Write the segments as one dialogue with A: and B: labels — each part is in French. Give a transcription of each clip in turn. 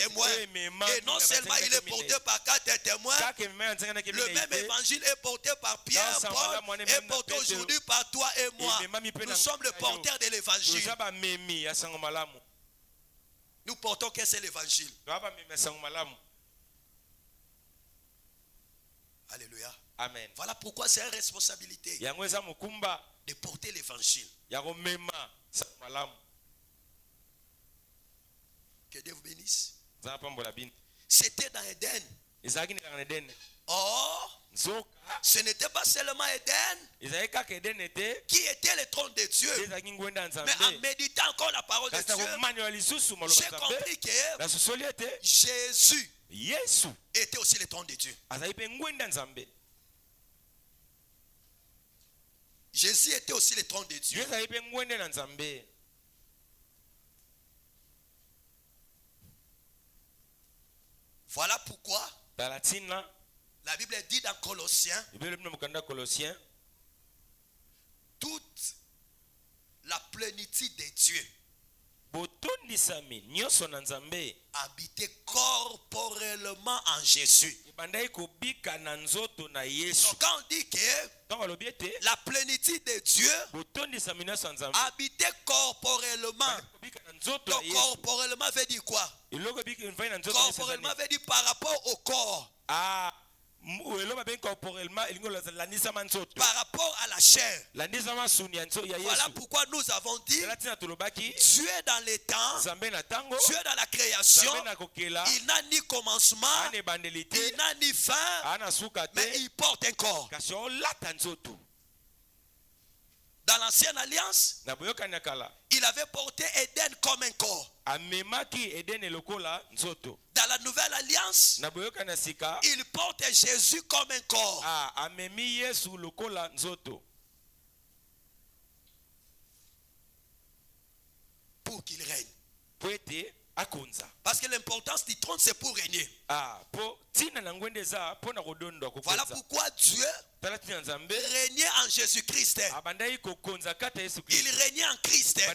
A: témoins. Et non seulement il est porté par 4 témoins, le même évangile est porté par Pierre, Paul, est porté aujourd'hui par toi et moi. Nous sommes le porteur de l'évangile. Nous portons qu'un seul évangile. Alléluia.
B: Amen.
A: Voilà pourquoi c'est une responsabilité de porter l'évangile. Que Dieu vous bénisse. C'était dans Éden. Or, ce n'était pas seulement Éden qui était le trône de Dieu. Mais en méditant encore la parole de Dieu, j'ai compris que Jésus était aussi le trône de Dieu. Jésus était aussi le trône de Dieu. Voilà pourquoi la Bible dit dans Colossiens, toute la plénitude de Dieu habitait corporellement en Jésus. Donc quand on dit que la plénitude de Dieu habitait corporellement, donc corporellement veut dire quoi? Corporellement veut dire par rapport au corps. Par rapport à la chair. Voilà pourquoi nous avons dit Dieu dans les temps, Dieu dans la création, il n'a ni commencement, il n'a ni fin, mais il porte un corps. Dans l'ancienne alliance, il avait porté Éden comme un corps. Dans la nouvelle alliance, il porte Jésus comme un corps. Pour qu'il règne. Parce que l'importance du trône, c'est pour régner. Voilà pourquoi Dieu régnait en Jésus-Christ. Il régnait en Christ. Et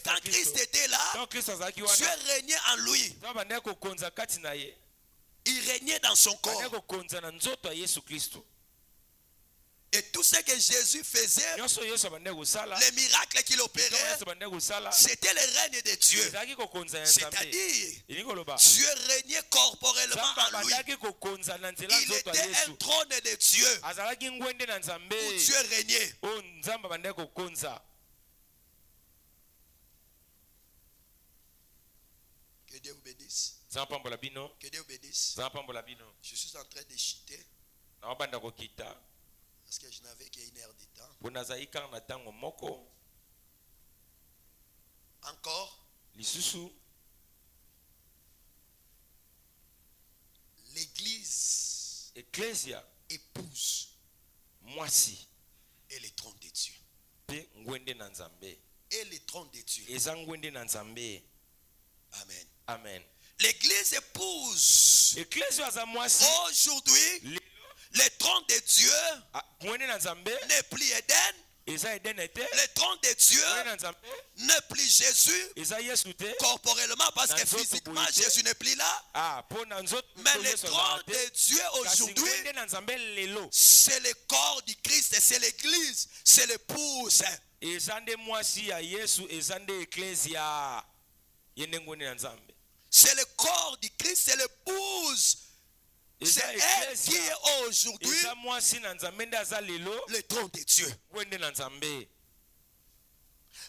A: quand Christ était là, Dieu régnait en lui. Il régnait dans son corps. Et tout ce que Jésus faisait, les miracles qu'il opérait, c'était le règne de Dieu. C'est-à-dire, Dieu régnait corporellement en lui. Il était un trône de Dieu où Dieu régnait. Que Dieu vous bénisse. Que Dieu vous bénisse. Je suis en train de chiter parce que je n'avais qu'une heure de temps. Encore. L'église épouse et le trône de Dieu. Et le trône de Dieu. Amen.
B: Amen.
A: L'église épouse aujourd'hui le trône de Dieu n'est plus Éden. Le trône de Dieu n'est plus Jésus corporellement parce que physiquement Jésus n'est plus là. Mais le trône de Dieu aujourd'hui, c'est le corps du Christ, c'est l'église, c'est l'épouse. C'est le corps du Christ, c'est l'épouse. C'est elle qui est aujourd'hui le trône de Dieu.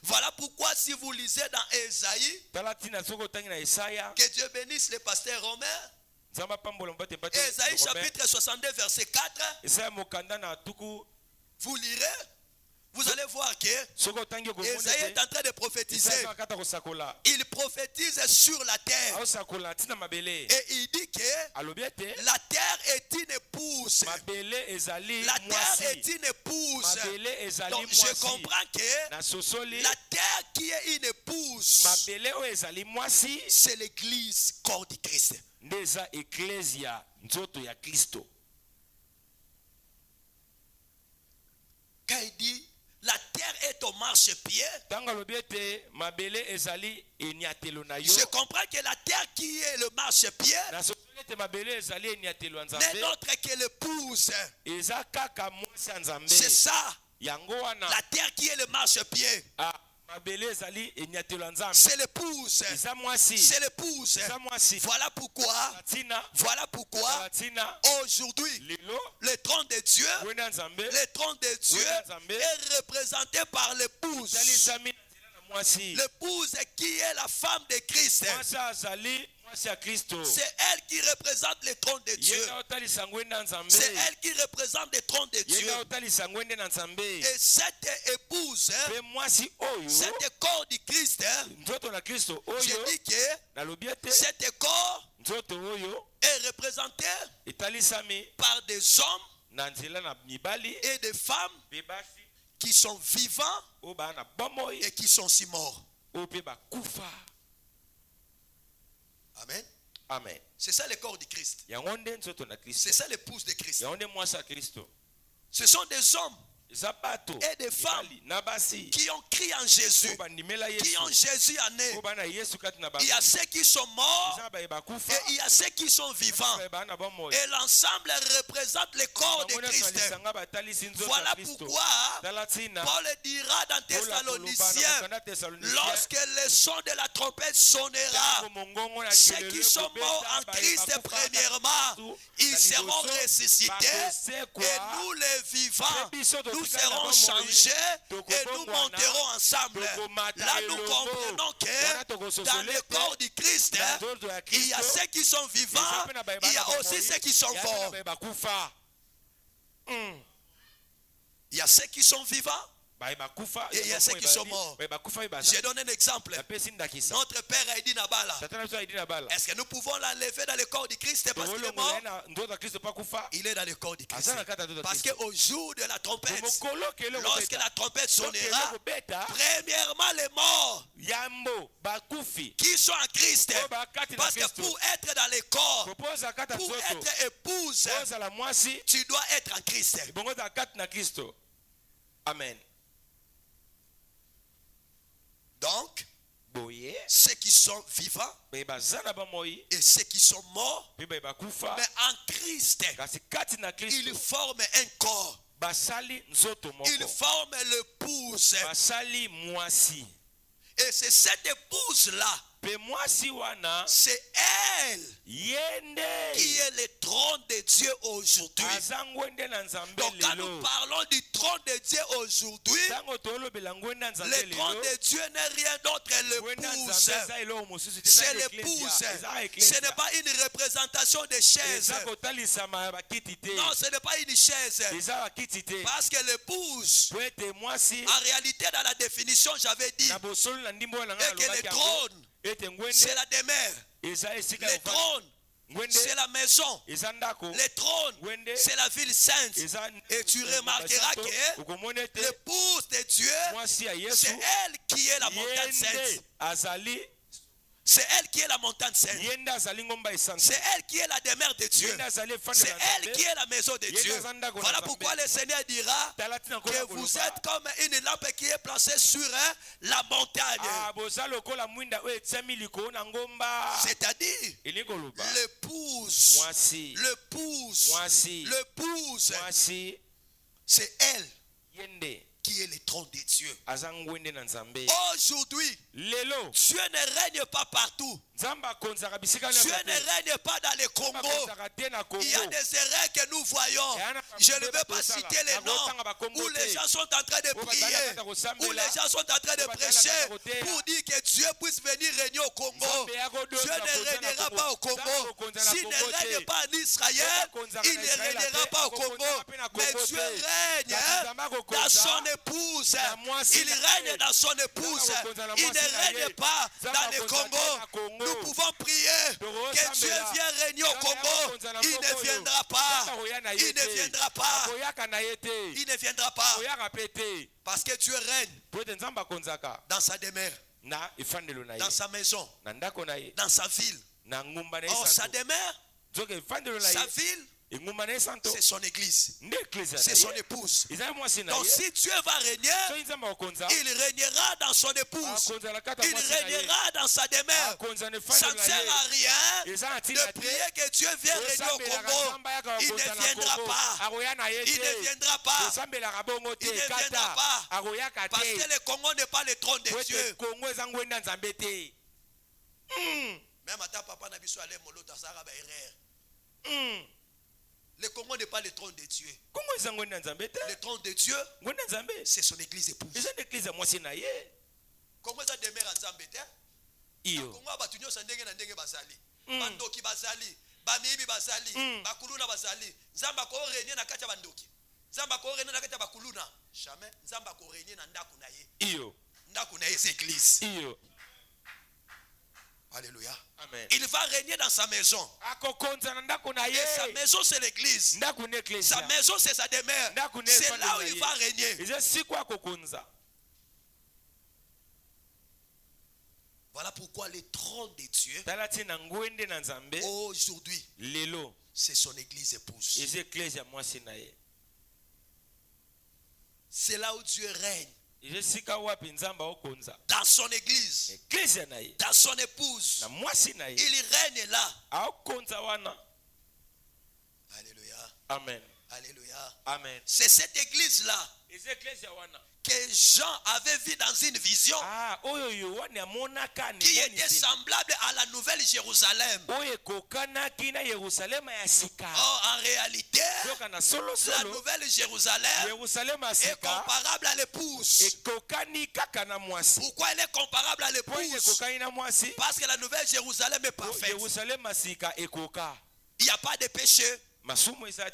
A: Voilà pourquoi si vous lisez dans Ésaïe, que Dieu bénisse le pasteur Romain, Ésaïe chapitre 62 verset 4, vous lirez, vous allez voir que Ésaïe est en train de prophétiser. Il prophétise sur la terre. Et il dit que la terre est une épouse. La terre est une épouse. Donc je comprends que la terre qui est une épouse, c'est l'église corps du Christ. Quand il dit la terre est au marchepied, je comprends que la terre qui est le marchepied n'est autre que l'épouse. C'est ça. La terre qui est le marchepied. C'est l'épouse. C'est l'épouse. Voilà pourquoi aujourd'hui le trône de Dieu est représenté par l'épouse. L'épouse qui est la femme de Christ. C'est elle qui représente le trône de Dieu. C'est elle qui représente le trône de Dieu. Et cette épouse, cet corps du Christ, je dis que cet corps est représenté par des hommes et des femmes qui sont vivants et qui sont si morts. Amen.
B: Amen.
A: C'est ça le corps du Christ. C'est ça l'épouse de Christ. Ce sont des hommes et des femmes qui ont crié en Jésus, qui ont Jésus en eux. Il y a ceux qui sont morts et il y a ceux qui sont vivants. Et l'ensemble représente le corps de Christ. Voilà pourquoi Paul dira dans Thessaloniciens, lorsque le son de la trompette sonnera, ceux qui sont morts en Christ premièrement, ils seront ressuscités et nous les vivants, nous serons changés et nous monterons ensemble. Là, nous comprenons que dans le corps du Christ, il y a ceux qui sont vivants, il y a aussi ceux qui sont morts. Il y a ceux qui sont vivants et il y a ceux qui sont morts. Je donne un exemple. Notre père Aïdi Nabala. Est-ce que nous pouvons l'enlever dans le corps du Christ parce qu'il est mort? Il est dans le corps du Christ. Parce qu'au jour de la trompette, lorsque la trompette sonnera, premièrement les morts qui sont en Christ. Parce que pour être dans le corps, pour être épouse, tu dois être en Christ.
B: Amen.
A: Donc, ceux qui sont vivants et ceux qui sont morts, mais en Christ, ils forment un corps. Ils forment l'épouse. Et c'est cette épouse-là, c'est elle qui est le trône de Dieu aujourd'hui. Donc quand nous parlons du trône de Dieu aujourd'hui, le trône de Dieu n'est rien d'autre que l'épouse. C'est l'épouse. Ce n'est pas une représentation de chaise. Non, ce n'est pas une chaise. Parce que l'épouse, en réalité dans la définition j'avais dit, et que le trône, c'est la demeure. Le trône, c'est la maison. Le trône, c'est la ville sainte. Et tu remarqueras que l'épouse de Dieu, c'est elle qui est la montagne sainte. C'est elle qui est la montagne sainte. C'est elle qui est la demeure de Dieu. C'est elle qui est la maison de Dieu. Voilà pourquoi le Seigneur dira que vous êtes comme une lampe qui est placée sur la montagne. C'est-à-dire l'épouse. L'épouse. C'est elle qui est le trône de Dieu. Aujourd'hui, Dieu ne règne pas partout. Dieu ne règne pas dans le Congo. Il y a des erreurs que nous voyons. Je ne vais pas citer les noms où les gens sont en train de prier, où les gens sont en train de prêcher pour dire que Dieu puisse venir régner au Congo. Dieu ne régnera pas au Congo. S'il ne règne pas en Israël, il ne régnera pas au Congo. Mais Dieu règne dans son épouse. Il règne dans son épouse. Il ne règne pas dans le Congo. Nous pouvons prier que Dieu vienne régner au Congo. Il ne viendra pas. Il ne viendra pas. Il ne viendra pas. Parce que Dieu règne dans sa demeure, dans sa maison, dans sa ville. Or, sa demeure, sa ville, c'est son église, c'est son épouse. Donc si Dieu va régner, il régnera dans son épouse, il régnera dans sa demeure. Ça ne sert à rien de prier que Dieu vienne régner au Congo. Il ne viendra pas. Il ne viendra pas. Il ne viendra pas. Parce que le Congo n'est pas le trône de Dieu. Même à ta papa n'a pas allé molo ta sara ba erreur. Le Congo n'est pas le trône de Dieu. Le trône de Dieu, c'est son église épouse. Congo ça demeure en Zambété. Congo ba tunyo sandenge na ndenge bazali. Bandoki bazali, bamibi bazali, bakuluna bazali. Nzamba ko régner na kati ya bandoki. Nzamba ko régner na kati ya bakuluna. Jamais nzamba ko régner na ndaku na ye. Ndaku na ye c'est église. Alléluia. Amen. Il va régner dans sa maison. Et sa maison c'est l'église. Sa maison c'est sa demeure. C'est là où il va régner. Voilà pourquoi le trône de Dieu aujourd'hui c'est son église épouse. C'est là où Dieu règne. Dans son église, dans son épouse, il règne là. Alléluia. Amen. Alléluia. Amen. C'est cette église là que Jean avait vu dans une vision qui était semblable à la nouvelle Jérusalem. Oh, en réalité, la nouvelle Jérusalem est comparable à l'épouse. Pourquoi elle est comparable à l'épouse? Parce que la nouvelle Jérusalem est parfaite. Il n'y a pas de péché, il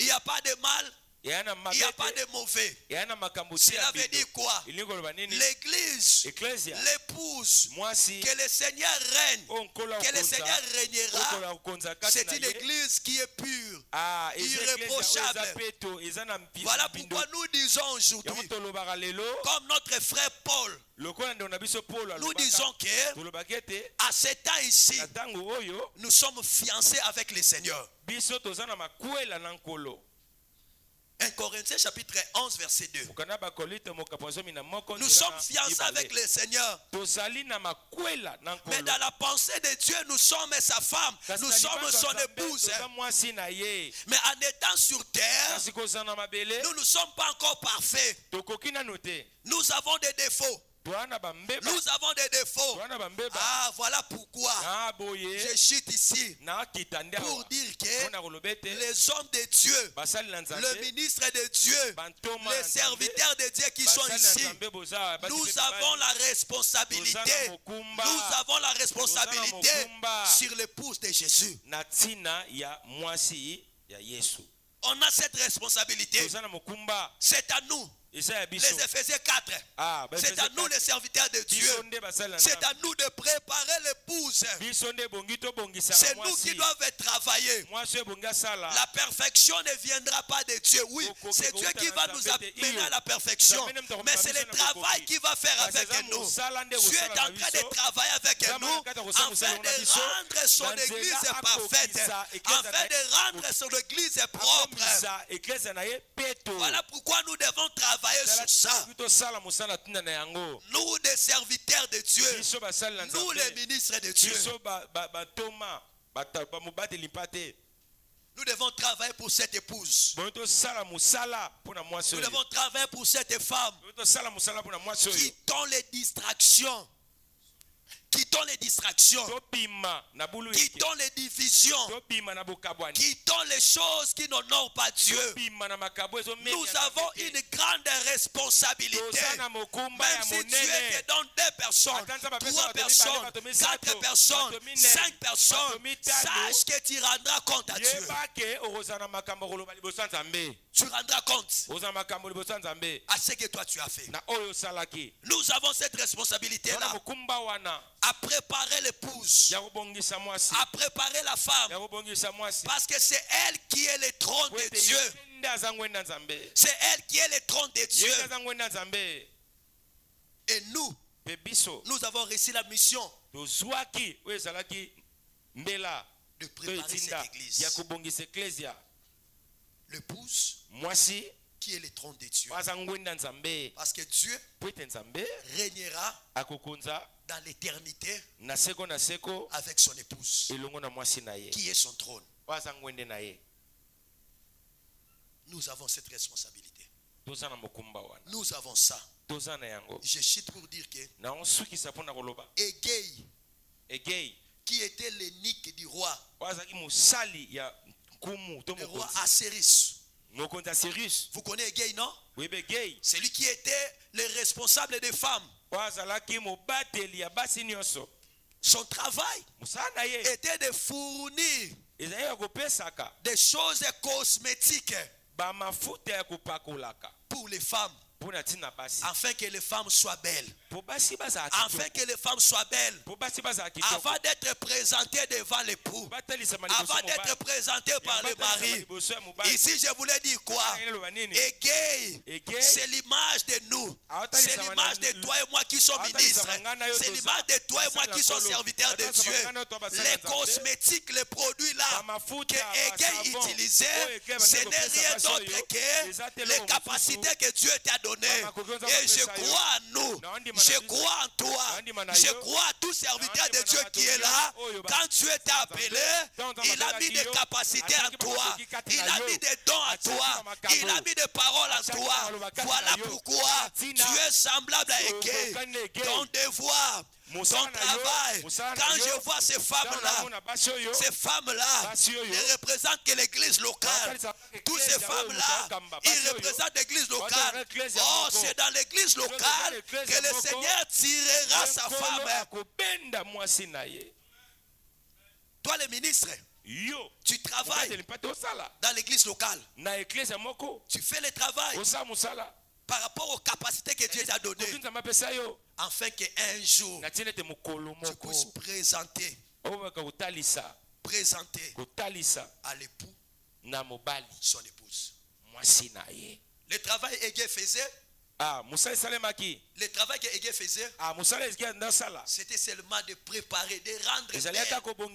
A: n'y a pas de mal, il n'y a pas de mauvais. Cela veut dire quoi? L'église, l'épouse, que le Seigneur règne, que le Seigneur régnera, c'est une église qui est pure, irréprochable. Voilà pourquoi nous disons aujourd'hui, comme notre frère Paul, nous disons que à ce temps ici, nous sommes fiancés avec le Seigneur. 1 Corinthiens chapitre 11 verset 2. Nous sommes fiancés avec le Seigneur. Mais dans la pensée de Dieu, nous sommes sa femme. Nous sommes son épouse. Mais en étant sur terre, nous ne sommes pas encore parfaits. Nous avons des défauts. Nous avons des défauts. Ah, voilà pourquoi je chute ici pour dire que les hommes de Dieu, le ministre de Dieu, les serviteurs de Dieu qui sont ici, nous avons la responsabilité. Nous avons la responsabilité sur l'épouse de Jésus. On a cette responsabilité. C'est à nous. Les Éphésiens 4. C'est à nous les serviteurs de Dieu. C'est à nous de préparer l'épouse. C'est nous qui devons travailler. La perfection ne viendra pas de Dieu. Oui, c'est Dieu qui va nous amener à la perfection. Mais c'est le travail qu'il va faire avec nous. Dieu est en train de travailler avec nous afin de rendre son église parfaite, afin de rendre son église propre. Voilà pourquoi nous devons travailler sur ça. Nous, des serviteurs de Dieu, nous, les ministres de Dieu, nous devons travailler pour cette épouse. Nous devons travailler pour cette femme. Quittons les distractions. Quittons les distractions, quittons les divisions, quittons les choses qui n'honorent pas Dieu. Nous avons une grande responsabilité. Même si Dieu te donne 2 personnes, 3 personnes, 4 personnes, 5 personnes, sache que tu rendras compte à Dieu. Tu rendras compte à ce que toi tu as fait. Nous avons cette responsabilité-là à préparer l'épouse, à préparer la femme, parce que c'est elle qui est le trône de Dieu. C'est elle qui est le trône de Dieu. Et nous avons reçu la mission de préparer cette église. l'épouse qui est le trône de Dieu. Parce que Dieu régnera dans l'éternité avec son épouse qui est son trône. Nous avons cette responsabilité. Nous avons ça. Je cite pour dire que Egei, qui était l'énigme du roi, le roi Assyrus. Vous connaissez Egei, non? C'est lui qui était le responsable des femmes. Son travail était de fournir des choses cosmétiques pour les femmes, afin que les femmes soient belles. Afin que les femmes soient belles. Avant d'être présentées devant l'époux. Avant d'être présentées par le mari. Ici, je voulais dire quoi? Egei, c'est l'image de nous. C'est l'image de toi et moi qui sommes ministres. C'est l'image de toi et moi qui sommes serviteurs de Dieu. Les cosmétiques, les produits là que Egei utilisait, ce n'est rien d'autre que les capacités que Dieu t'a données. Et je crois en nous. Je crois en toi. Je crois à tout serviteur de Dieu qui est là. Quand Dieu t'a appelé, il a mis des capacités en toi. Il a mis des dons en toi. Il a mis des paroles en toi. Voilà pourquoi tu es semblable à Egei. Ton devoir, ton travail. Quand je vois ces femmes-là ne représentent que l'église locale. Toutes ces femmes-là, ils représentent l'église locale. Oh, c'est dans l'église locale que le Seigneur tirera sa femme. Toi, le ministre, tu travailles dans l'église locale. Tu fais le travail par rapport aux capacités que Dieu t'a données, afin qu'un jour tu puisses présenter à l'époux son épouse. Le travail Egei faisait, le travail que Egei faisait, c'était seulement de préparer, de rendre bien.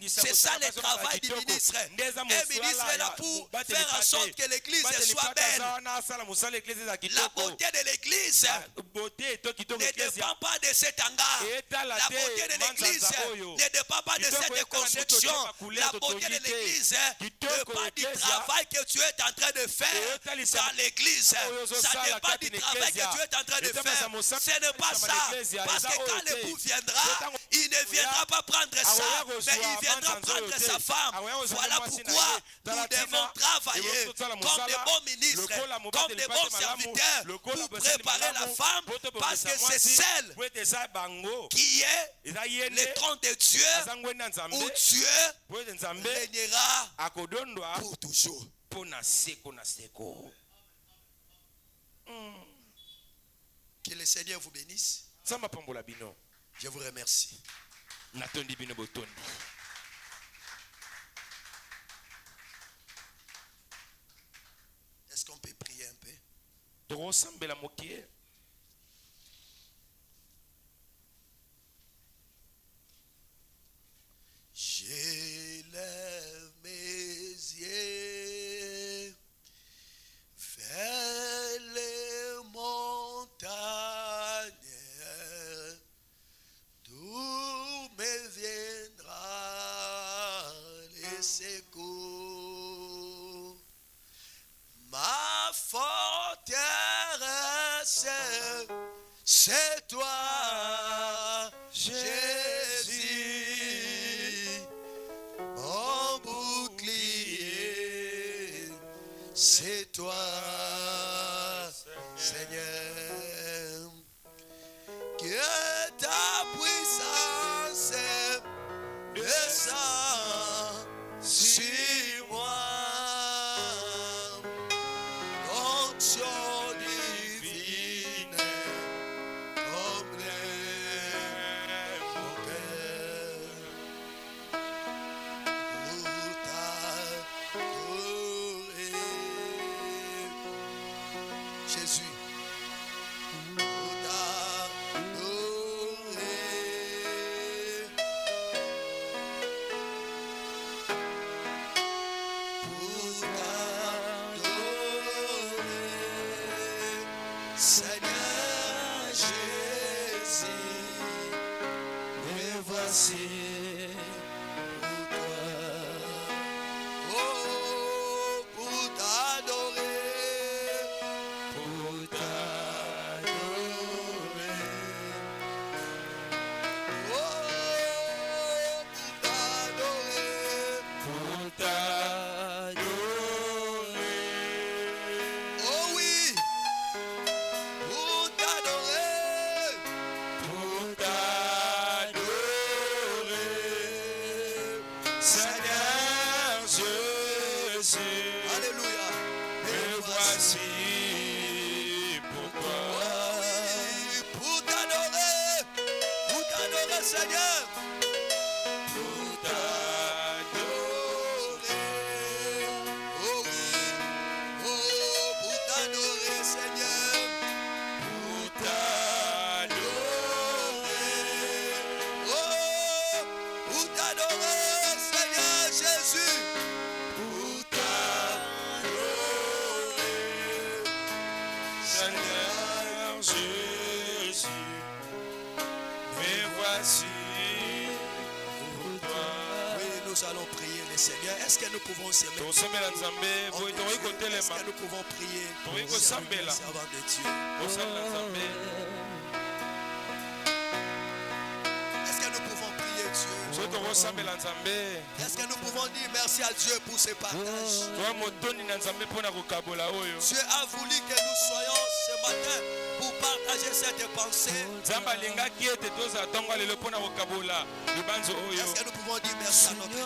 A: C'est ça le travail du ministre. Un ministre est là pour faire en sorte que l'église soit belle. La beauté de l'église ne dépend pas de cet hangar. La beauté de l'église ne dépend pas de cette construction. La beauté de l'église dépend du travail que tu es en train de faire dans l'église. Ça dépend du travail que tu es en train de faire. Ce n'est pas ça. Parce que quand l'époux viendra, il ne viendra pas prendre ça, mais il viendra prendre sa femme. Voilà pourquoi nous devons travailler comme des bons ministres, comme des bons serviteurs pour préparer la femme, parce que c'est celle qui est le trône de Dieu, où Dieu régnera pour toujours. Que le Seigneur vous bénisse. Je vous remercie. Est-ce qu'on peut prier un peu? J'élève mes yeux vers les montagnes, d'où me viendra le secours. Ma forteresse, c'est toi, Jésus, mon bouclier, c'est toi, Seigneur, que ta puissance descend sur moi. Onction divine, comme mon Père, pour t'adorer. Jésus, pour t'adorer.
B: Est-ce que nous pouvons s'aimer? Est-ce que nous pouvons prier pour le servant de Dieu? Est-ce que nous pouvons prier Dieu? Est-ce que nous pouvons dire merci à Dieu pour ce partage? Dieu a voulu que nous soyons ce matin pour partager cette pensée. Est-ce que nous pouvons dire merci à notre Dieu?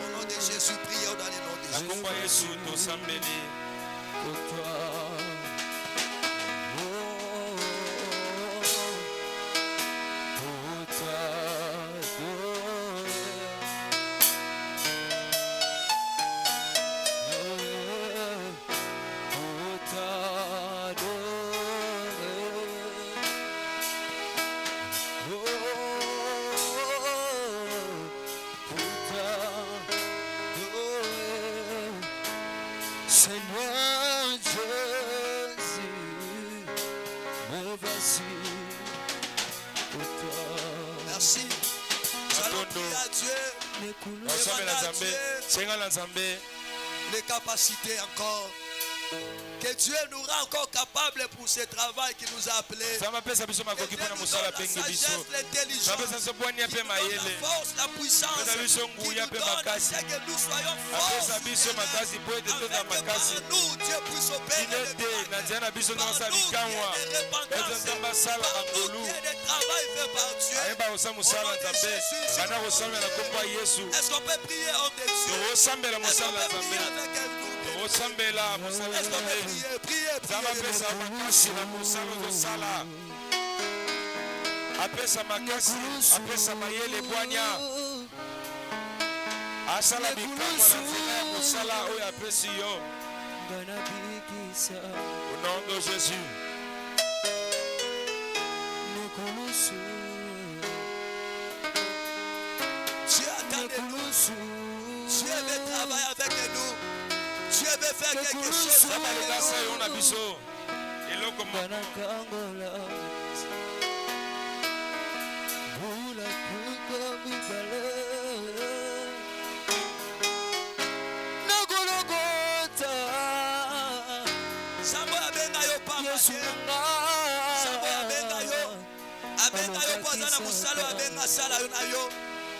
B: Au nom de Jésus, prions dans le nom de Jésus. Les capacités encore. Que Dieu nous rend encore capables pour ce travail qui nous a appelés. Que Dieu nous donne la sagesse, l'intelligence, la force, la puissance, qui nous donne c'est que nous soyons forts. Afin que par nous, Dieu puisse opérer le miracle. Par nous, qu'il y ait des repentances. Par nous, qu'il y ait des travail fait par Dieu. Au nom de Jésus, est-ce qu'on peut prier en Dieu? Est-ce qu'on peut prier avec nous? Est-ce qu'on peut prier?
A: Apesa makasi, apesa mayele bwanya. Asala bikamwa na zina ya musala oyo apesi yo. Au nom de Jésus.
B: Dieu attend de nous. Dieu veut travailler avec nous. Dieu veut faire quelque chose avec nous.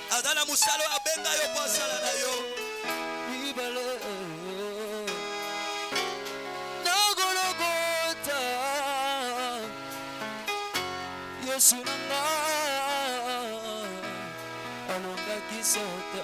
B: Azala musalo abenga yo kwa sala na yo. Nagologota Yesu nanga alonga kisota.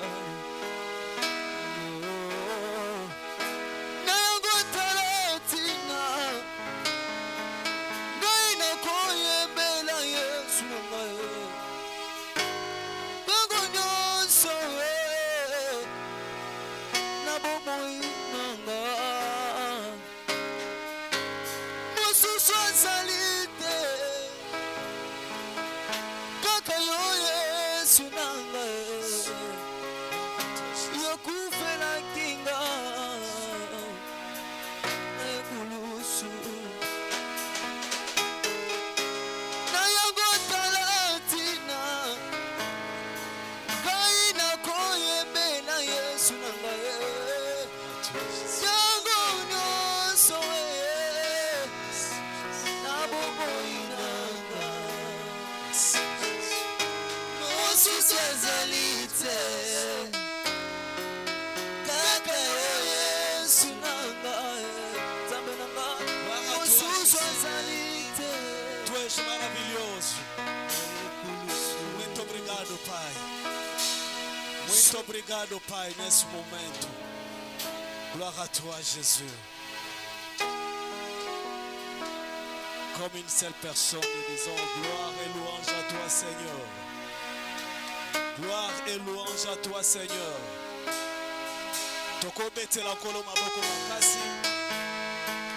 B: Muito obrigado, Pai, nesse momento. Glória a toi, Jésus. Comme une seule personne, nous disons gloire et louange à toi, Seigneur. Gloire et louange à toi, Seigneur.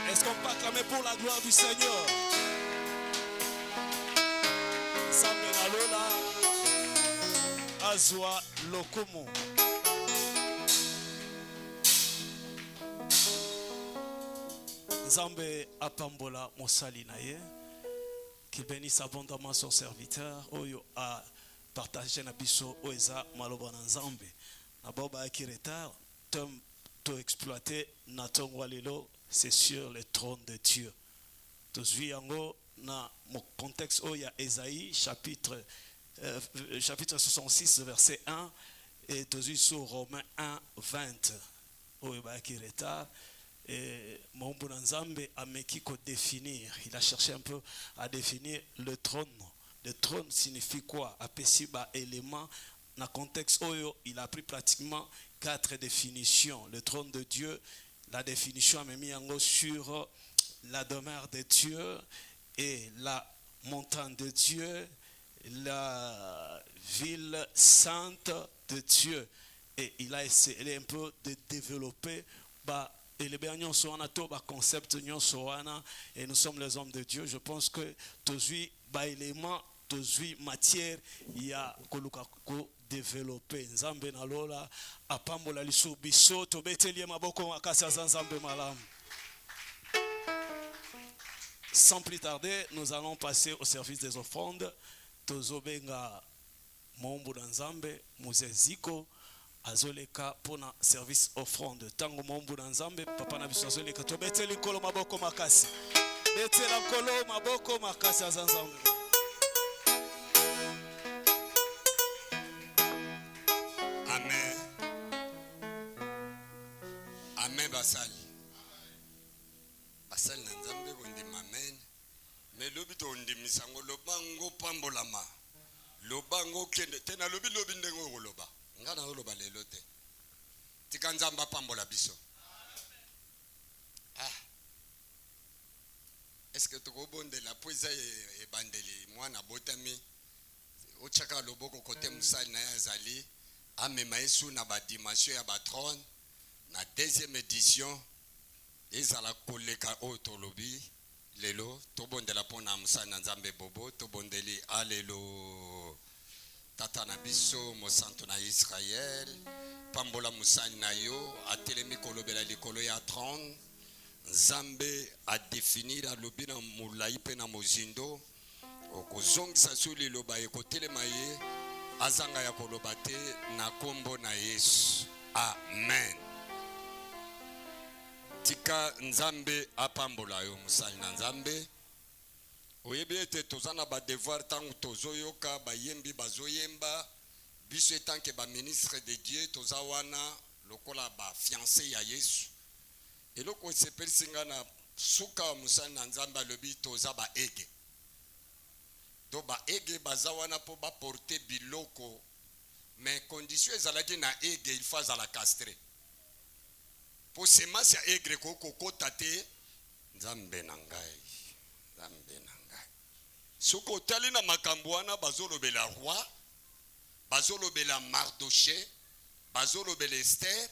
B: Est-ce qu'on peut acclamer pour la gloire du Seigneur? Azwa Lokumu. Nzambe apambola mosali na ye, qui bénisse abondamment son serviteur oyo a partagé na biso oeza maloba na Nzambe na boba ki retard to exploiter na tongwa lelo, c'est sur le trône de Dieu. Tozwi yango na mon contexte oya Esaïe chapitre 66 verset 1 et tozwi sur Romains 1 20 oyo ba ki retard. Et Mambo Nzambe a meki ko définir, il a cherché un peu à définir le trône. Le trône signifie quoi? Apesi ba élément dans contexte oyo, il a pris pratiquement 4 définitions. Le trône de Dieu, la définition a mis en sur la demeure de Dieu et la montagne de Dieu, la ville sainte de Dieu. Et il a essayé un peu de développer et les bénions sont en atoba concept et nous sommes les hommes de Dieu. Je pense que tous éléments, tous matière, il y a ko développer. Nzambe na lola apambola lisu biso to betelie maboko makasa Nzambe malam. Sans plus tarder, nous allons passer au service des offrandes. Tozobenga Mombo Nzambe Muzeziko azoleka pona service offrande. Tango Mombo Nzambe papa na biso azoleka to beteli kolo maboko makasi. Betela kolo maboko makasi Nzambe.
C: Amen. Amen basali. Basali na Nzambe bondima amen. Mais lobi to ndimisa ngo lobango pambolama. Lobango kende tena lobi ndengo loba. Ngana loba lelo te. Tika Nzamba pambola biso. Est-ce que tu bonde la poeza e bandeli mwana botami ochaka loboko kote musali na yazali amema yesu na ba dimension ya ba trône na deuxième édition ezala koleka otolobi lelo to bondela pona musali na Nzambe bobo to bondeli alelo tata na biso mosanto na Israël pambola musali na yo atelemi kolobela likolo ya trône. Nzambe a définir a lobina mulai pe na mozindo okozongisa suli loba ekotelema ye azanga ya koloba te na kombo na Yesu. Amen. Tika Nzambe apambola yo musali na Nzambe. Oyebi ete tozana ba devoir tangu tozoyoka bayembi bazoyemba biso etanke ba ministre de Dieu tozawana lokola ba fiancé ya Yesu. Et le ko sepeli singana suka musali na Nzambe lobi toza ba ege. Do ba ege bazawana po ba porter biloko mais condition ezalaki na ege il faut la castrer. Po semence ya ege ko kokota te Nzambe na ngai. Nzambe na ngai. Suko tali na makambo wana bazolobela roi, bazolobela Mardoché, bazolobela Esther,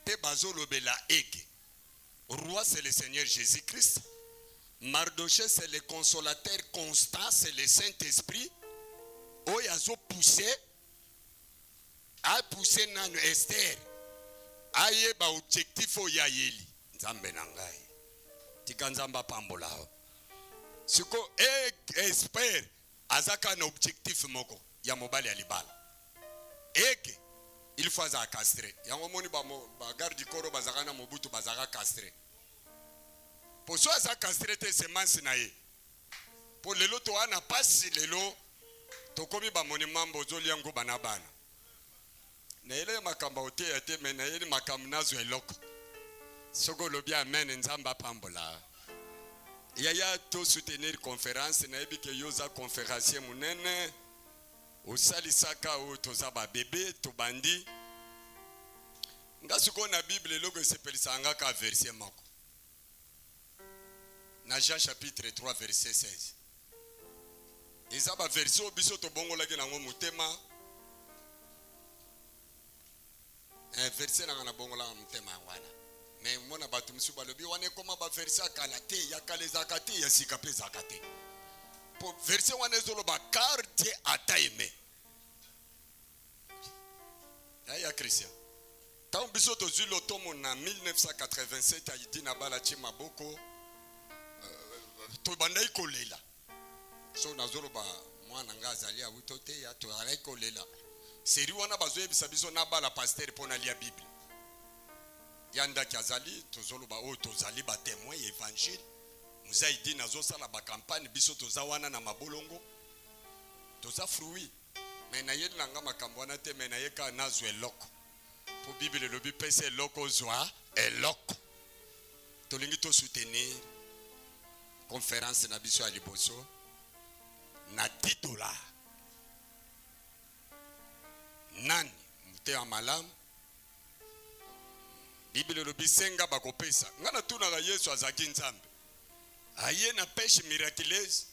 C: pe bazolobela ege. Roi, c'est le Seigneur Jésus-Christ. Mardoché, c'est le consolateur constant, c'est le Saint-Esprit. Oyazo poussé, a poussé nan Esther. Aye ba objectif oyayeli. Nzambe nangai. Tika Nzamba pambola. Siko espère azaka na objectif moko ya mobali alibala. Eke il faut à castrer. Yango moni ba garde corps bazaka na mobutu bazaka castrer. Pour soi ça castrer te semence na ye. Pour lelo to ana pasi lelo to komi ba moni mambo zoli yango bana bana. Na ile makamba ote ate mena ile makamnazo eloko. Soko lobi amen Nzamba pambola. Yaya to soutenir conférence na ebike yoza conférencier munene. Osali saka o toza ba bébé to bandi Ngasuko na Bible logo sepelisa ka verset mako. Na Jean chapitre 3 verset 16. Ezaba verset obiso to bongo lagi nango mutema. Verset na bongo la mutema wana. Mais mona batu misuba lobi wane koma ba verset akala te ya kale zakate ya sikape zakate. Po verset wane zolo ba car Dieu a aimé. Aya Christian. Tant biso to zulo tomo na 1987 ayidi na bala chima boko to bandai kolela. So na zolo ba mwana ngazali ya utote ya to alai kolela. Seri wana bazoe bisabiso na bala pasteur pona lia Bible. Yanda kiazali tozolo ba o tozali ba témoin évangile muzaidi nazo sala ba campagne biso tozawana na mabolongo toza fruit mais na yeli nanga makambo wana te mais na yeka nazwe loko po Bible lobi pese loko zwa eloko tolingi to soutenir conférence na biso ya liboso na $10 nani mute ya malamu Bible lobi senga bakopesa ngana tuna ga Yesu azaki nzambe aye na pêche miraculeuse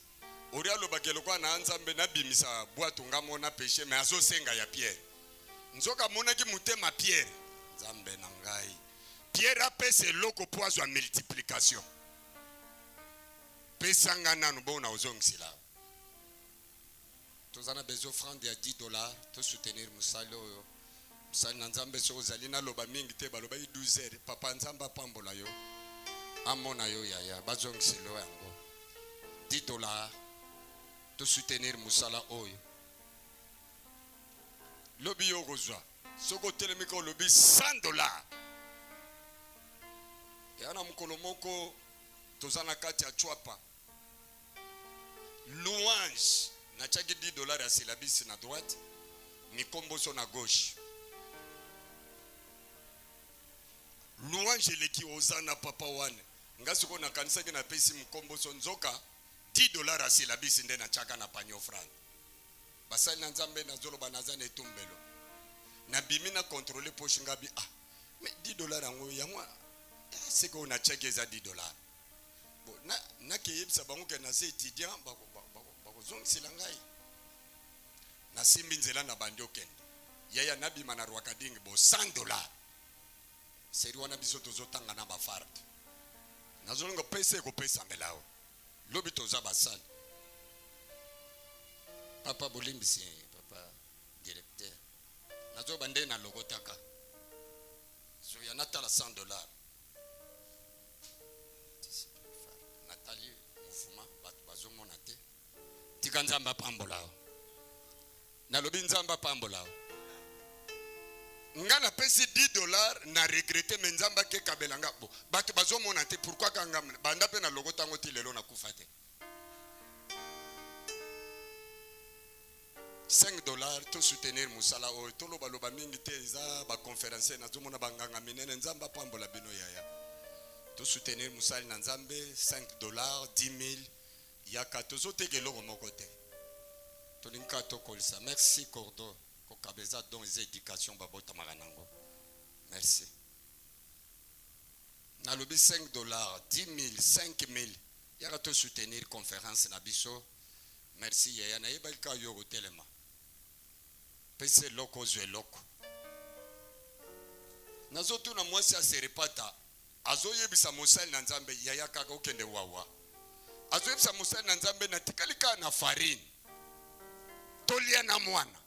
C: oria lo bakelo kwa na nzambe na bimisa bwato ngamona pêche mais azo senga ya Pierre nzoka mona ki mutema Pierre nzambe na ngai Pierre apese loko poazo a multiplication pesa ngana no bona ozongisila tozana bezo offrande ya $10 to soutenir musalo oyo Musali na nzambe so ozali na loba mingi te baloba 12 heures papa nzamba pambola yo amona yo yaya bazongisilo yango $10 to soutenir musala oyo lobi yo kozwa soko telemiko lobi $100 yana mukolo moko tozana kati ya chwapa louange na chaki $10 ya syllabus na droite mikomboso na gauche louange leki ozana papa wane ngasiko na kanisa ke na pesi mkomboso nzoka $10 ya syllabus nde na chaka na panyo franc basali na nzambe na zolo banazana etumbelo na bimi na contrôler poche ngabi mais $10 yango yangwa siko una cheke za $10 bon na ke yebisa bango ke na se étudiant bako zongisila ngai na simbi nzela na bandio kende yaya nabima na rwakadingi bo $100 seri wana biso tozotanga na bafarde nazolonga pesa ekopesa melao lobi toza basali papa bolimbisi papa directeur nazoba nde na logotaka so ya natala $100 natali mouvement bato bazomona te tika nzamba pambolao nalobi nzamba pambolao ngana pesi $10 na regretter menzamba ke kabelanga bo bato bazomona te pourquoi kanga banda pe na logotango ti lelo na kufa te $5 to soutenir musala o to loba mingi te za ba conférencier na zomona banganga minene nzamba pambola bino yaya to soutenir musali na nzambe $5 $10,000 yaka tozo tekelo moko te to linka to kolisa merci cordo ko kabeza don les éducation babota maranango merci na lobi $5 $10,000 $5,000 yaka to soutenir conférence na biso merci yaya na yebalika yo telema pese loko zwe loko nazotu na mwasi aserepata azoyebisa mosali na nzambe yaya kaka okende wawa azoyebisa mosali na nzambe na tikalika na farine tolia na mwana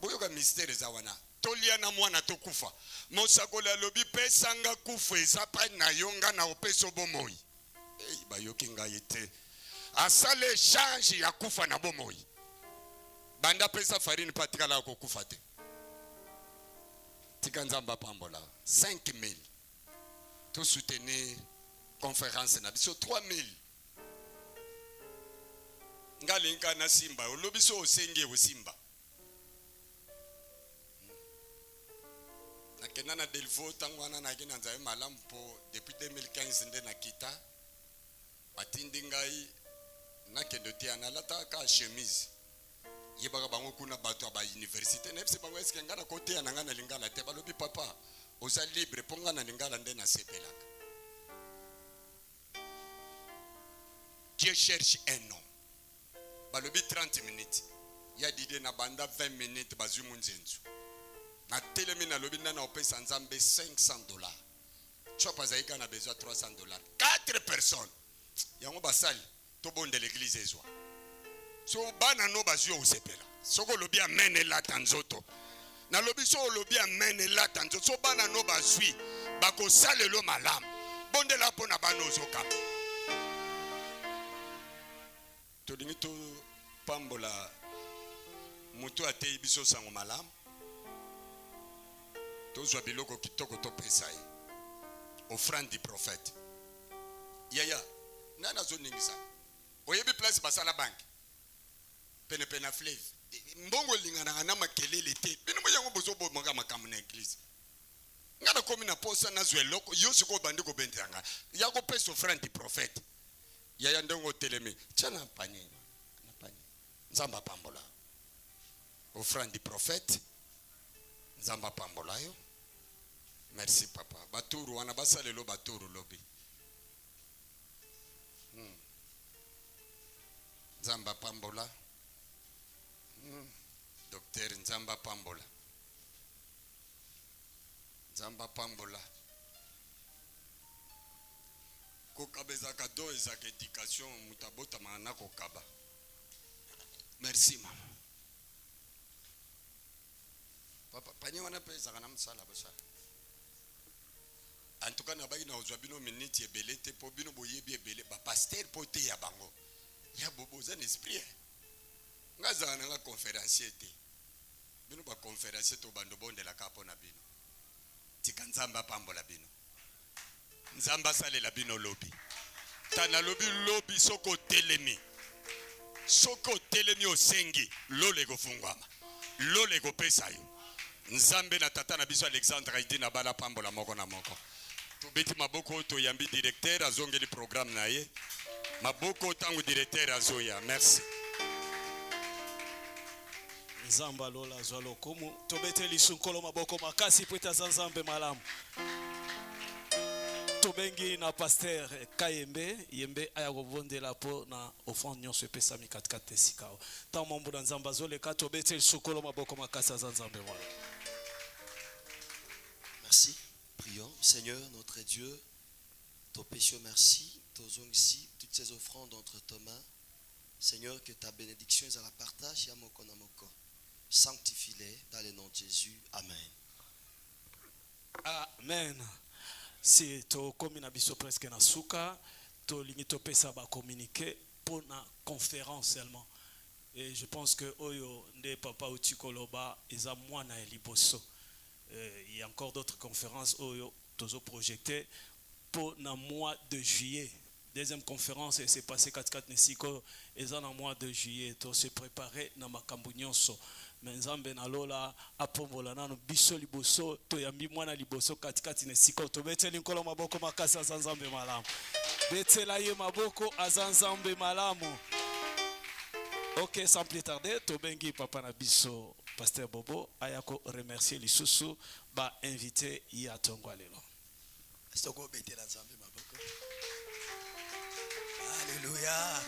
C: boyoka mystère za wana tolia na mwana tokufa mosakoli alobi pesanga kufa eza pa na yonga na opeso bomoi bayoki ngai te asale change ya kufa na bomoi banda pesa farine patikala kokufa te tika nzamba pambola $5,000 to soutenir conférence na biso $3,000 ngalinka na simba olobiso osenge osimba nakena na Delvaux tangwana na kina nzaye malamu po depuis 2015 nde nakita batindi ngai nakende te analata ka chemise yebaka bango kuna bato ba université nefse bango eske ngana kote na ngana lingala te balobi papa oza libre ponga na lingala nde na sepelaka. Dieu cherche un homme. Balobi 30 minutes. Ya dide na banda 20 minutes bazumu nzenzu. Na telemi na lobi na opesa nzambe $500. Chopa zaika na besoin $300. 4 personnes. Yango basali to bonde l'église ezwa. So bana no bazio osepela. Soko lobi amen elata nzoto. Na lobi so lobi amen elata nzoto. So bana no bazwi bako salelo malamu. Bonde la pona bano zoka. Tolingi to pambola mutu ate biso sango malamu. Tozwa biloko kitoko to pesa ye. Offrande du prophète. Yaya, nana zo ningisa. Oyebi place basala bank. Pene pena flave. Mbongo lingana na makelele te. Bino mo yango bozo bo manga makamu na église. Ngana komi na posa na zwe loko yosi ko bandi ko bentanga. Yako pesa offrande du prophète. Yaya ndongo telemi. Chana panye. Na panye. Nzamba pambola. Offrande du prophète. Nzamba pambola yo. Merci papa. Baturu wana basalelo baturu lobi. Nzamba pambola. Docteur Nzamba pambola. Nzamba pambola. Kokabeza kado ezaka éducation mutabota mana kokaba. Merci maman. Papa panye wana pesa kana msala basala. En tout cas na bagi na ozwabino minute ebele te po bino boyebi ebele ba pasteur pote ya bango. Ya boboza n'esprit. Ngaza na nga conférencier te. Bino ba conférencier to bando bonde la kapo na bino. Tika Nzamba pambola bino. Nzamba sale la bino lobi. Tana lobi lobi soko telemi. Soko telemi osengi lole go fungwama. Lole go pesa yo. Nzambe na tata na biso Alexandre Aidi na bala pambola moko na moko. Tubeti maboko to yambi directeur azongeli programme na ye. Maboko tangu directeur azoya. Merci.
B: Nzamba lola zwalo komu tobete lisunkolo maboko makasi pweta Nzambe malamu. Tobengi na pasteur Kayembe yembe aya kobondela po na offrande nyonso epesa mi 4 sikao. Ta mambo na Nzamba zoleka tobete lisunkolo maboko makasi Nzambe malamu.
D: Merci. Prions. Seigneur, notre Dieu, ton précieux merci, ici, toutes ces offrandes entre tes mains. Seigneur, que ta bénédiction est à la partage. Sanctifie-les dans le nom de Jésus. Amen.
B: Amen. Si tu comme na biso presque na suka, to lingi to pesa ba communiquer pour na conférence seulement. Et je pense que oyo nde papa utikoloba eza mwana eliboso. Il y a encore d'autres conférences oyo tozo projeté pour le mois de juillet. Deuxième conférence s'est passé 4 Nesiko et dans le mois de juillet to se préparer na makambo nyonso. Mais Nzambe na lola apombola nano biso liboso to yambi mwana liboso 4 Nesiko to beteli nkolo maboko makasi Nzambe malamu. Betela ye maboko Nzambe malamu. Ok, sans plus tarder, Tobengi Papa Nabiso, Pasteur Bobo, ayako remercier les sous ba invité ya Tongwalelo.
E: Alléluia.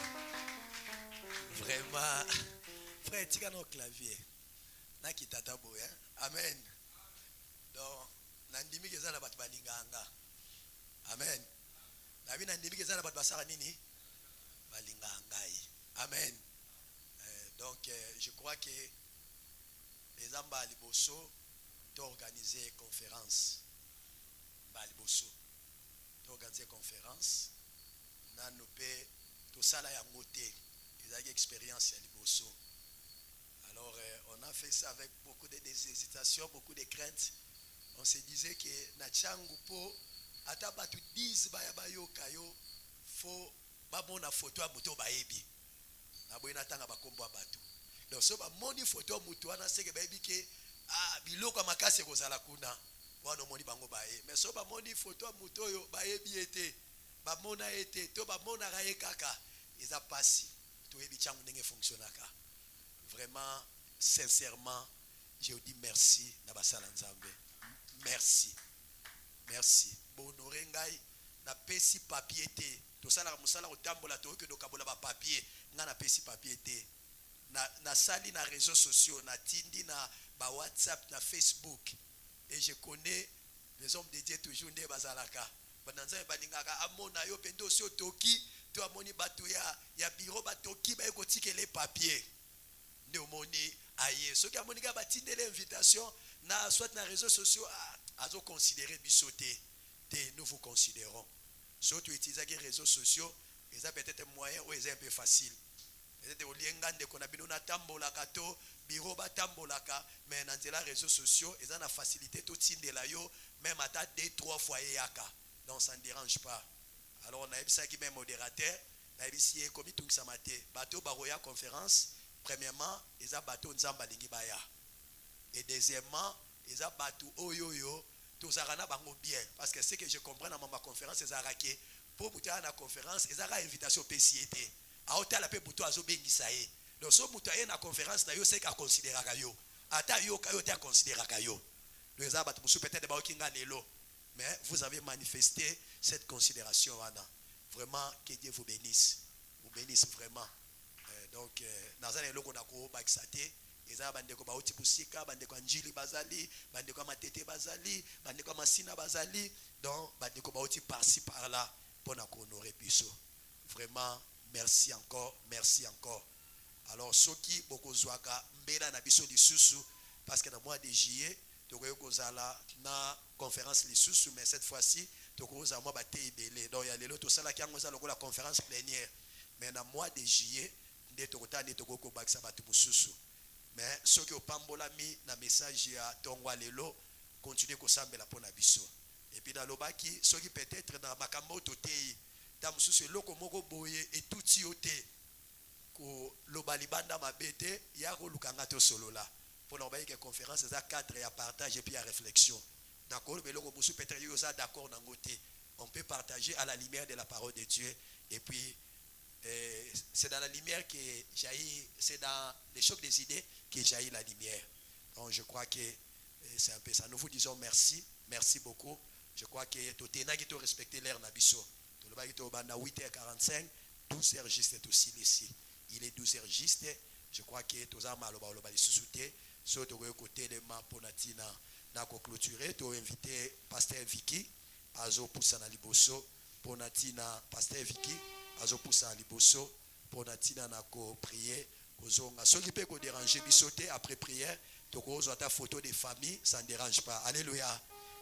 E: Vraiment. Frère, tu as nos claviers. Na kitata boya. Amen. Donc, nandimi kezana bat balinganga. Amen. Na bi nandimi kezana bat basara nini? Balinganga. Amen. Donc, je crois que les Amba Liboso ont organisé une conférence. Baliboso ont organisé une conférence. Nous tout ça là, ils ont une expérience à Liboso. Alors, on a fait ça avec beaucoup d'hésitations, beaucoup de craintes. On se disait que Nachangu po atabatu 10 bayabayo kayo fo babona photo à moto baebi. Donc, si on a une photo, on a que biloko makase kozala kuna wana moni bango bae mais so ba moni photo muto yo bae biete ba mona ete to ba mona rae kaka eza pasi to yebi changu ndenge fonctionnaka vraiment, sincèrement, je vous dis merci. Merci. Merci. Bon, Norengai, na pesi papier te. To sala musala otambola to ke do kabola ba papier. Nga na pesi papier te. Na sali na réseaux sociaux, na tindi na ba WhatsApp, na Facebook. Et je connais les hommes de Dieu toujours ne bazalaka. Bananza balingaka amona yo pendo so toki, to amoni batu ya bureau batoki ba ekotike les papiers. Ne omoni aye. So ki amoni ga batinde l'invitation na soit na réseaux sociaux azo considérer bisoté. Nous vous considérons. Surtout utiliser les réseaux sociaux, ils ont peut-être un moyen ou ils ont un peu facile. Peut-être au liengande qu'on a bien na tambolaka to, bureau ba tambolaka, mais dans les réseaux sociaux, ils ont la facilité tout de la yo, même à 2-3 fois yaka. Donc ça ne dérange pas. Alors on a eu ça qui est modérateur, on a eu ici comme tout ça maté. Bateau baroya conférence, premièrement, ils ont bateau nzamba lingi baya. Et deuxièmement, ils ont bateau oyoyo. Tous arana bango bien parce que ce que je comprends dans ma conférence c'est araké pour muta na conférence ils ara invitation PCT a hôtel la pe buto azo bengisa ye donc so muta na conférence na yo c'est qu'à considérer kayo ata yo kayo ta considérer kayo les abat musu peut-être ba okinga lelo mais vous avez manifesté cette considération ana vraiment que Dieu vous bénisse vraiment donc nazana loko na ko bakisate eza bandeko bauti busika bandeko njili bazali bandeko matete bazali bandeko masina bazali donc bandeko bauti par-ci par-là pour na honorer biso vraiment merci encore alors soki bokozwaka mbela na biso lisusu parce que dans mois de juillet tokoyo kozala na conférence lisusu mais cette fois-ci tokoza moi bate ibele donc ya lelo to sala kiango za lokola conférence plénière mais dans mois de juillet nde tokotani tokoko bakisa batu mususu. Mais ceux qui ont pambolami na message ya tongwa lelo continuer ko sambela pona biso. Et puis dans lobaki ceux qui peut-être dans makambo totei tam susu loko moko boye et tout yote ko lobali banda mabete ya ko lukanga to solola. Pour na baye que conférence za cadre ya partage et puis ya réflexion. D'accord, mais loko musu peut-être yo ça d'accord na ngote. On peut partager à la lumière de la parole de Dieu et puis c'est dans la lumière que jaillit, c'est dans les chocs des idées que jaillit la lumière. Donc je crois que c'est un peu ça. Nous vous disons merci beaucoup. Je crois que tout est là qui te respecter l'air nabiso. Tout le bas qui te banda 8h45, 12h juste aussi ici. Il est 12h juste. Je crois que tout ça maloba loba les sous-souté. Sur le côté de ma ponatina na ko clôturer. Tu as invité pasteur Vicky azo poussana liboso ponatina pasteur Vicky azo poussa liboso pour natina na ko prier kozonga ceux qui peut ko déranger bisoter après prière to ko zo ta photo de famille ça ne dérange pas alléluia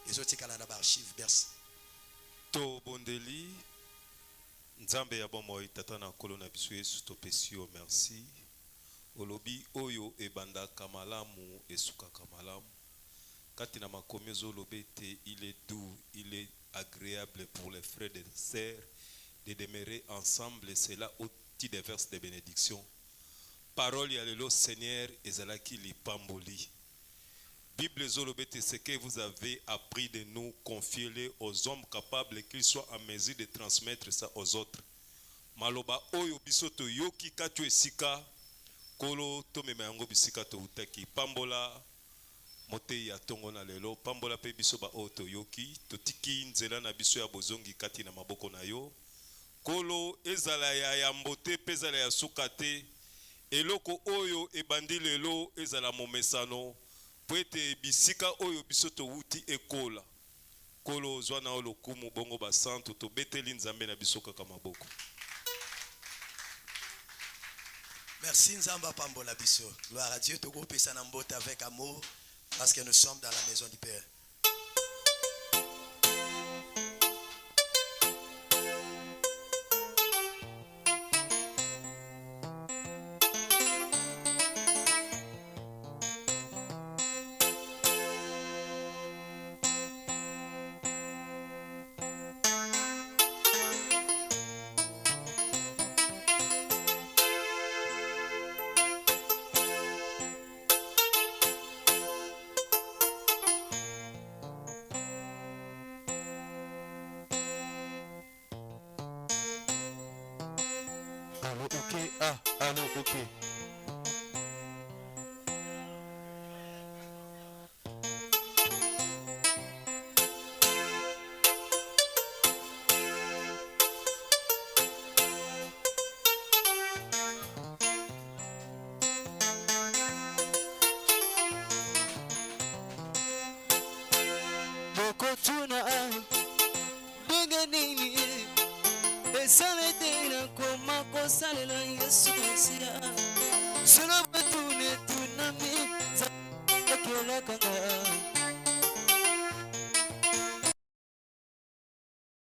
E: les autres kala na archive merci
B: to bondeli nzambe ya bomoi tata na kolo na biso Yesu to pesio merci olobi oyo ebanda kamalamu esuka kamalamu kati na makomi zo lobete il est doux il est agréable pour les frères et sœurs de demeurer ensemble, et c'est là au-dessus des vers de bénédiction. Parole yalelo Seigneur ezalaki lipamboli. Bible zolobete ce que vous avez appris de nous, confiez-le aux hommes capables qu'ils soient en mesure de transmettre ça aux autres. Maloba oyo bisoto yoki katu esika kolo to memango bisika to utaki pambola mote ya tongo na lelo pambola pe biso ba oto yoki totiki nzela na biso ya bozongi kati na maboko na yo. Kolo ezala ya yambote pezala ya sukate eloko oyo ebandi lelo ezala momesano poete bisika oyo bisoto wuti ekola kolo zwana olokumu bongo basanto to beteli nzambe na biso kaka maboko.
E: Merci Nzamba pambola biso. Gloire à Dieu, toko pesa na mbota avec amour parce que nous sommes dans la maison du Père.
B: kotuna ndenge nini esalete na koma kosalela Yesu Masiya solo batune tunami zakelakanga